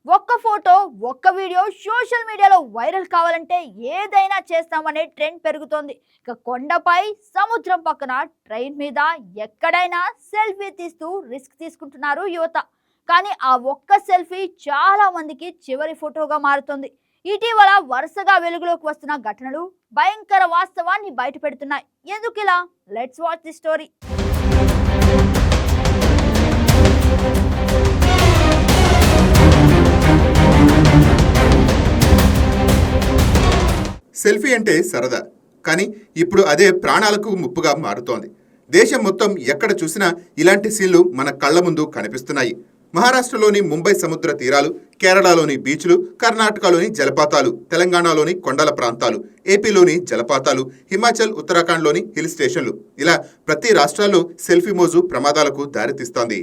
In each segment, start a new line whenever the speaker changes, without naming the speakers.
ఒక్క ఫోటో, ఒక్క video social మీడియాలో వైరల్ కావాలంటే ఏదైనా చేస్తామనే ట్రెండ్ పెరుగుతోంది. ఇక కొండపై, సముద్రం పక్కన, ట్రైన్ మీద ఎక్కడైనా సెల్ఫీ తీస్తూ రిస్క్ తీసుకుంటున్నారు యువత. కానీ ఆ ఒక్క సెల్ఫీ చాలా మందికి చివరి ఫోటోగా మారుతుంది. ఇటీవల వరుసగా వెలుగులోకి వస్తున్న ఘటనలు భయంకర వాస్తవాన్ని బయటపెడుతున్నాయి. ఎందుకిలా? Let's watch the story.
Selfie అంటే సరదా, కానీ ఇప్పుడు అదే ప్రాణాలకు ముప్పుగా మారుతోంది. దేశం మొత్తం ఎక్కడ చూసినా ఇలాంటి సీన్లు మన కళ్ల ముందు కనిపిస్తున్నాయి. మహారాష్ట్రలోని ముంబై సముద్ర తీరాలు, కేరళలోని బీచ్లు, కర్ణాటకలోని జలపాతాలు, తెలంగాణలోని కొండల ప్రాంతాలు, ఏపీలోని జలపాతాలు, హిమాచల్, ఉత్తరాఖండ్లోని హిల్ స్టేషన్లు, ఇలా ప్రతి రాష్ట్రాల్లో సెల్ఫీ మోజు ప్రమాదాలకు దారితీస్తోంది.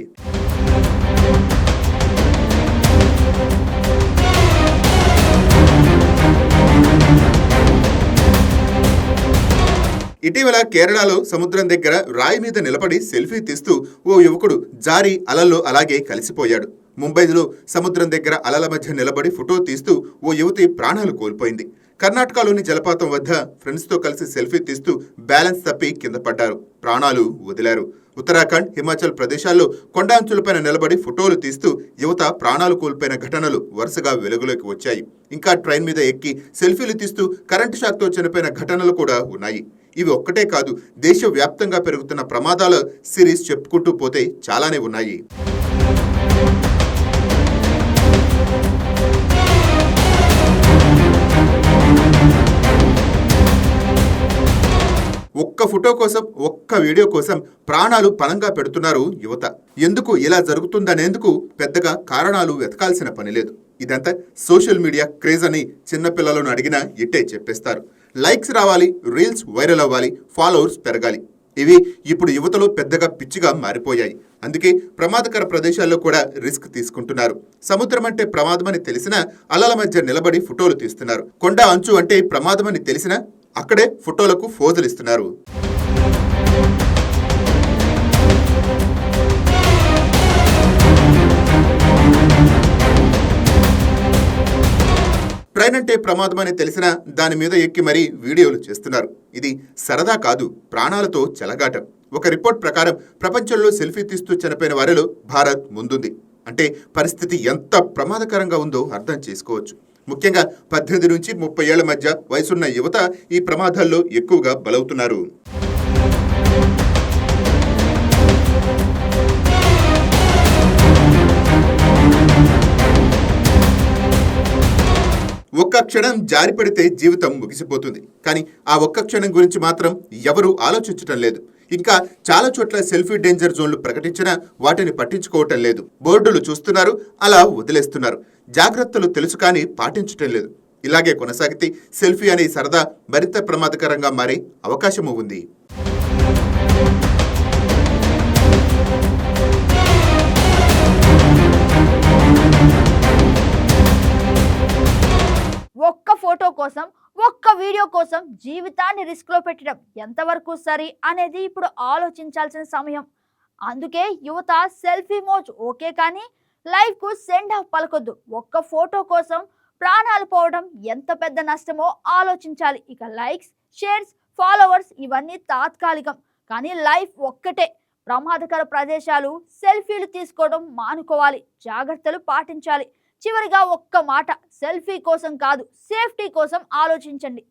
ఇటీవల కేరళలో సముద్రం దగ్గర రాయి మీద నిలబడి సెల్ఫీ తీస్తూ ఓ యువకుడు జారి అలల్లో అలాగే కలిసిపోయాడు. ముంబైలో సముద్రం దగ్గర అలల మధ్య నిలబడి ఫోటో తీస్తూ ఓ యువతి ప్రాణాలు కోల్పోయింది. కర్ణాటకలోని జలపాతం వద్ద ఫ్రెండ్స్తో కలిసి సెల్ఫీ తీస్తూ బ్యాలెన్స్ తప్పి కింద పడ్డారు, ప్రాణాలు వదిలారు. ఉత్తరాఖండ్, హిమాచల్ ప్రదేశాల్లో కొండ అంచులపైన నిలబడి ఫోటోలు తీస్తూ యువత ప్రాణాలు కోల్పోయిన ఘటనలు వరుసగా వెలుగులోకి వచ్చాయి. ఇంకా ట్రైన్ మీద ఎక్కి సెల్ఫీలు తీస్తూ కరెంటు షాక్తో చనిపోయిన ఘటనలు కూడా ఉన్నాయి. ఇవి ఒక్కటే కాదు, దేశవ్యాప్తంగా పెరుగుతున్న ప్రమాదాల సిరీస్ చెప్పుకుంటూ పోతే చాలానే ఉన్నాయి. ఒక్క ఫోటో కోసం, ఒక్క వీడియో కోసం ప్రాణాలు పణంగా పెడుతున్నారు యువత. ఎందుకు ఇలా జరుగుతుందనేందుకు పెద్దగా కారణాలు వెతకాల్సిన పని లేదు. ఇదంతా సోషల్ మీడియా క్రేజ్ అని చిన్నపిల్లలను అడిగినా ఇట్టే చెప్పేస్తారు. లైక్స్ రావాలి, రీల్స్ వైరల్ అవ్వాలి, ఫాలోవర్స్ పెరగాలి. ఇవి ఇప్పుడు యువతలో పెద్దగా పిచ్చిగా మారిపోయాయి. అందుకే ప్రమాదకర ప్రదేశాల్లో కూడా రిస్క్ తీసుకుంటున్నారు. సముద్రం అంటే ప్రమాదమని తెలిసినా అలల మధ్య నిలబడి ఫోటోలు తీస్తున్నారు. కొండ అంచు అంటే ప్రమాదమని తెలిసినా అక్కడే ఫోటోలకు ఫోజులు ఇస్తున్నారు. ట్రైన్ అంటే ప్రమాదమని తెలిసినా దాని మీద ఎక్కి మరీ వీడియోలు చేస్తున్నారు. ఇది సరదా కాదు, ప్రాణాలతో చెలగాటం. ఒక రిపోర్ట్ ప్రకారం ప్రపంచంలో సెల్ఫీ తీస్తూ చనిపోయిన వారిలో భారత్ ముందుంది. అంటే పరిస్థితి ఎంత ప్రమాదకరంగా ఉందో అర్థం చేసుకోవచ్చు. ముఖ్యంగా 18 నుంచి 30 ఏళ్ల మధ్య వయసున్న యువత ఈ ప్రమాదాల్లో ఎక్కువగా బలవుతున్నారు. ఒక్క క్షణం జారిపడితే జీవితం ముగిసిపోతుంది. కానీ ఆ ఒక్క క్షణం గురించి మాత్రం ఎవరూ ఆలోచించటం లేదు. ఇంకా చాలా చోట్ల సెల్ఫీ డేంజర్ జోన్లు ప్రకటించినా వాటిని పట్టించుకోవటం లేదు. బోర్డులు చూస్తున్నారు, అలా వదిలేస్తున్నారు. జాగ్రత్తలు తెలుసు కానీ పాటించటం లేదు. ఇలాగే కొనసాగితే సెల్ఫీ అనే సరదా మరింత ప్రమాదకరంగా మారే అవకాశము ఉంది.
ఒక్క ఫోటో కోసం, ఒక్క వీడియో కోసం జీవితాన్ని రిస్క్లో పెట్టడం ఎంతవరకు సరి అనేది ఇప్పుడు ఆలోచించాల్సిన సమయం. అందుకే యువత సెల్ఫీ మోజ్ ఓకే, కానీ లైఫ్కు సెండ్ ఆఫ్ పలకొద్దు. ఒక్క ఫోటో కోసం ప్రాణాలు పోవడం ఎంత పెద్ద నష్టమో ఆలోచించాలి. ఇక లైక్స్, షేర్స్, ఫాలోవర్స్ ఇవన్నీ తాత్కాలికం, కానీ లైఫ్ ఒక్కటే. ప్రమాదకర ప్రదేశాలు సెల్ఫీలు తీసుకోవడం మానుకోవాలి, జాగ్రత్తలు పాటించాలి. చివరిగా ఒక్క మాట, సెల్ఫీ కోసం కాదు, సేఫ్టీ కోసం ఆలోచించండి.